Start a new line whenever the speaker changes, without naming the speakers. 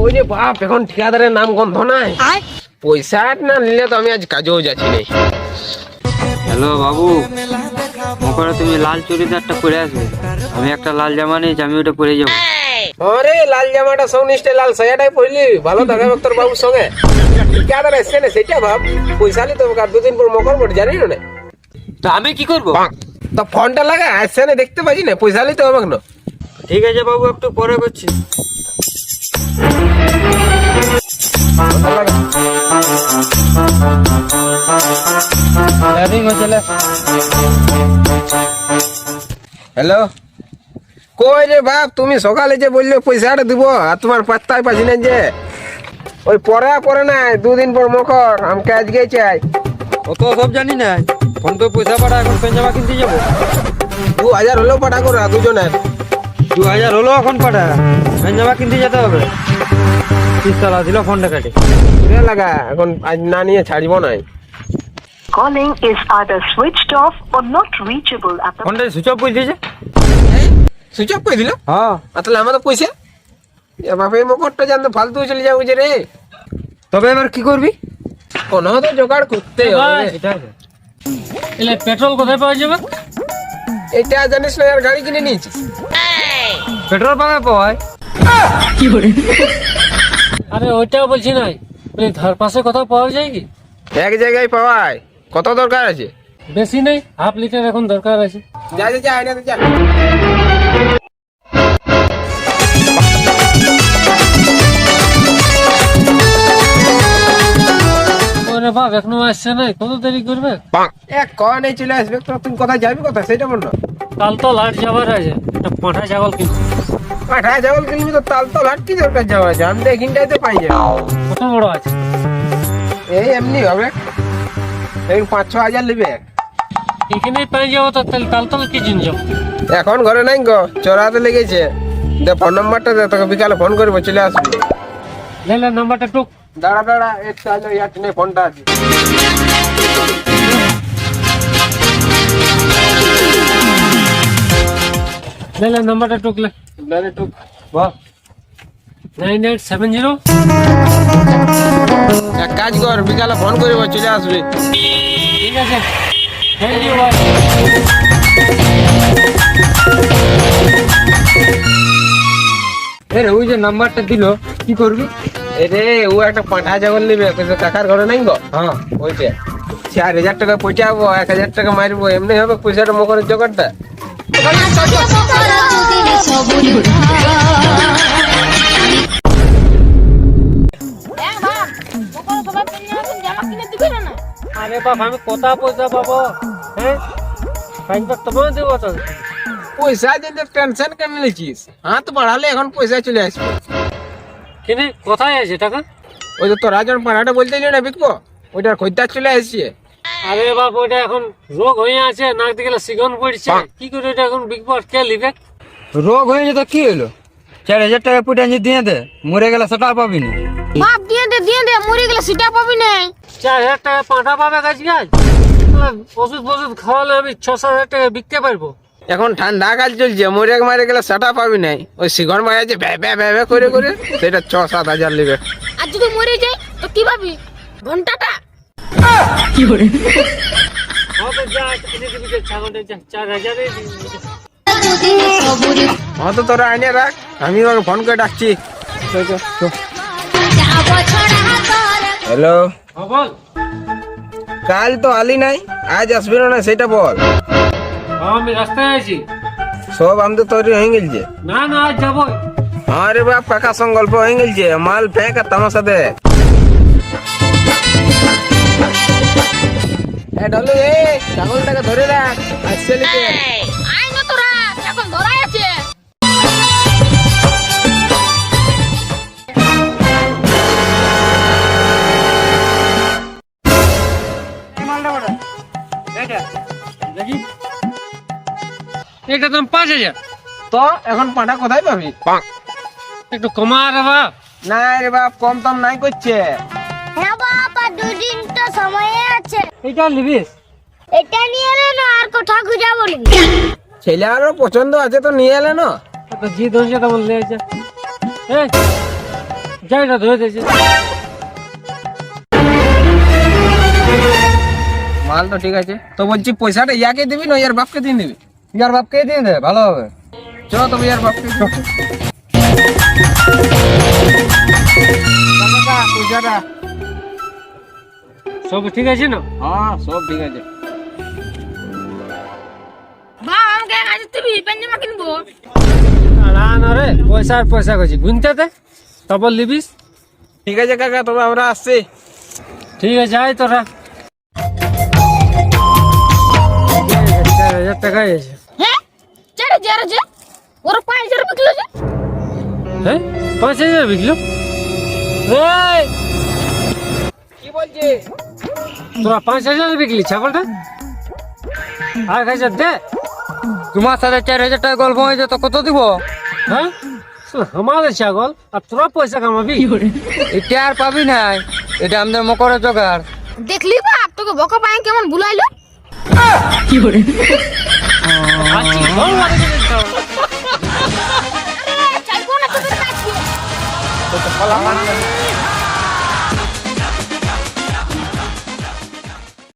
ওই যে বাপ এখন ঠিকাদারের নাম গন্ধ নাই, পয়সা না নিলে তো আমি আজ কাজেও যাচ্ছি না।
হ্যালো বাবু, ওখানে তুমি লাল চুড়িদারটা পরে আসবে। আমি একটা লাল জামা নিয়েছি, আমি ওটা পরে যাবো।
আরে লাল জামাটা সৌনিষ্ঠে লাল সায়াটাই পরলি ভালো দেখাবে তোর বাবুর সঙ্গে। ঠিকাদার এসছে না সেটা ভাব, পয়সা নিতে হবে আর দুদিন পর মকর বটে জানি না।
তো আমি কি করবো?
তো ফোনটা লাগা আসছে না দেখতে পাচ্ছি না, পয়সা নিতে হবে না।
ঠিক আছে বাবু, একটু পরে করছি।
হ্যালো, কই রে বাপ, তুমি সকালে যে বললে পয়সাটা দিব আর তোমার পাত্তাই পাচ্ছি না যে। ওই পরে না, দুদিন পর মকর, আমাকে আজকে চাই।
অত সব জানি না, ফোন তো পয়সা পাঠা, এখন পেন জামা কিনতে যাবো।
2000 হলেও পাঠা করো দুজনের।
2000 হলো এখন পাঠা, পেন জামা কিনতে যেতে হবে। তিরিশ দিল ফোনটা কাটে।
লাগা এখন আজ না নিয়ে ছাড়িব নাই।
Calling is either switched off or not reachable at the
ফোনটা সুইচ অফ করে দিয়েছে।
সুইচ অফ করে দিল?
হ্যাঁ,
তাহলে আমাদের পয়সা বাপে মকরটা জানতো ফালতু চলে যাবো যে রে।
তবে এবার কি করবি?
কোনো তো জোগাড় করতে হবে।
এলে পেট্রোল কোথায় পাওয়া যাবে?
এটা জানিস না, আর গাড়ি কিনে নিয়েছিস।
পেট্রোল পাম্পে পাওয়ায়।
আরে ওইটাও বলছি নাই, বলি ধার পাশে কোথাও পাওয়া যায় কি?
এক জায়গায় পাওয়ায়। কত দরকার আছে?
বেশি নেই, হাফ লিটার এখন দরকার আছে।
যা যা যা, আয়নাতে যা।
ওরে বাপ, এখনো আসছে নাই, কত দেরি করবে?
এক কয় নেই চলে আসবে তো, তুই কোথায় যাবি কোথায় সেটা বল না।
কাল তো লাট যাবার আছে, একটা পাঁঠা ছাগল কিনবো।
পাঠা চাবল কিনবি তো তাল তো লাট কি দরকার যাওয়া আছে, আমি তো এখানটাই তো পাই যাবো।
কত বড় আছে?
এই এমনি হবে, এই 5-6 হাজার নেবে।
এখানেই পাই যাবো তো, তাহলে তাল কি জিনিস যাবো?
এখন ঘরে নাই গো, চোরাতে লেগেছে। দে ফোন নাম্বারটা দে, তোকে বিকালে ফোন করবো, চলে আসবি।
লে নাম্বারটা টুক।
দাঁড়া এক চাইলো ইয়ার টিনে ফোনটা আছে।
লে নাম্বারটা টুকলে।
দাঁড়া টুক।
9870।
এক কাজ কর, বিকালে ফোন করবো, চলে আসবি।
ঠিক আছে, থ্যাংক ইউ ভাই।
ওই যে নাম্বারটা দিল, কি করবি?
রে ও একটা পাঁঠা ছাগল নেবে, কাকার ঘরে নাই গো।
হ্যাঁ,
ওইটা 4000 টাকা পৌঁছাবো, 1000 টাকা মারবো, এমনি হবে পয়সাটা মকরের জোগাড়টা।
আরে বাপ, আমি কোথা পয়সা পাবো? হ্যাঁ, পাইবা তোমার দেবো তো।
পয়সা দিতে টেনশন কে মিলেছিস? হাত বাড়ালে এখন পয়সা চলে আসবে।
কিনে কোথায় আছে টাকা?
ওই তো তোরা যখন পাড়াটা বলতে না বিকবো, ওইটার খদ্দার চলে আসছে।
আরে বাপ, ওইটা এখন রোগ হয়ে আছে, নাক দিকে সিগন পড়ছে, কি করে ওইটা এখন বিগ বস কে লিবে?
রোগ হয়েছে তো কি হলো? 4000 টাকা পুটে আনি দিয়ে দে, মরে গেলে সেটা পাবি না।
বাপ দিয়ে দে মরে গেলে সেটা পাবি না।
4000 টাকা পাঁঠা পাবে গাছ গাছ, ওষুধ খাওয়ালে আমি 6-7 টাকা বিকতে পারবো।
এখন ঠান্ডা কাল চলছে, মারে গেলে সেটা পাবি নাই। ওই সিগন মারা যে ভ্যা করে সেটা 6-7 হাজার নেবে।
আর যদি মরে যায় তো কি পাবি? ঘন্টাটা
হবে যা, কিনে দিবি যে ছাগলটা, যা 4000 এই দিবি।
হ্যাঁ তো তোরা আইনে রাখ, আমি ওকে ফোন করে ডাকছি। হ্যালো,
হ্যাঁ বল।
কাল তো আলি নাই, আজ আসবি না সেটা বল।
হ্যাঁ, আমি রাস্তায় আছি।
সব আমি তো তৈরি হয়ে গেলছে।
না আজ যাবো।
আরে বাপ, কাকার সঙ্গে গল্প হয়ে গেলছে, মাল ফেঁক আর তামাশা দে। ডলু ছাগলটাকে ধরে রাখ, আসছে লিখে।
আয় না তোরা, এখন ধরাই আছে।
এটা দাম 5000।
তো এখন পাঁঠা কোথায় পাবি?
একটু কমা রে বাপ।
না রে বাপ, কম টম নাই করছে।
না বাপ, আর 2 দিন তো সময় আছে।
এটা নিবিস?
এটা নিয়ে এলে না, আর কোথাও যাবো না।
ছেলে আরো পছন্দ আছে তো নিয়ে এলে না।
তো জি ধরছে তো বললে আছে। এই যাইটা ধরে দিয়েছি।
মাল তো ঠিক আছে, তো বলছি পয়সাটা ইয়াকে দিবি না ইয়ার বাপকে দিয়ে দিবি?
ইয়ার বাপকে দিয়ে দে, ভালো হবে।
চলো তবে ইয়ার বাপকে পয়সাটা।
সব ঠিক আছে না?
হ্যাঁ সব ঠিক আছে।
না রে, পয়সা করছি গুনতে দে, তারপর লিবিস।
ঠিক আছে কাকা, তবে আমরা আসছি।
ঠিক আছে, আয় তোরা। 4,000 টাকা আছে।
হ্যাঁ 4,000 আছে, ওর 5,000 বিকলো যে।
হ্যাঁ 5,000 বিকলো?
কি বলছি?
তোরা 5,000 বিকলি ছাগলটা? আর 1,000 দে।
তোমার সাথে 4,000 টাকা গল্প হয়েছে তো কত দিব?
হ্যাঁ আমাদের ছাগল আর তোরা পয়সা কামাবি?
এটা আর পাবি নাই, এটা আমাদের মকরের জোগাড়।
দেখলি বাপ তোকে বকা পায় কেমন বুলাইলো।
আচ্ছা ভালো লাগে না ছাগল।
আরে চাইবো না তোকে কাজ।
তো কলা মাছ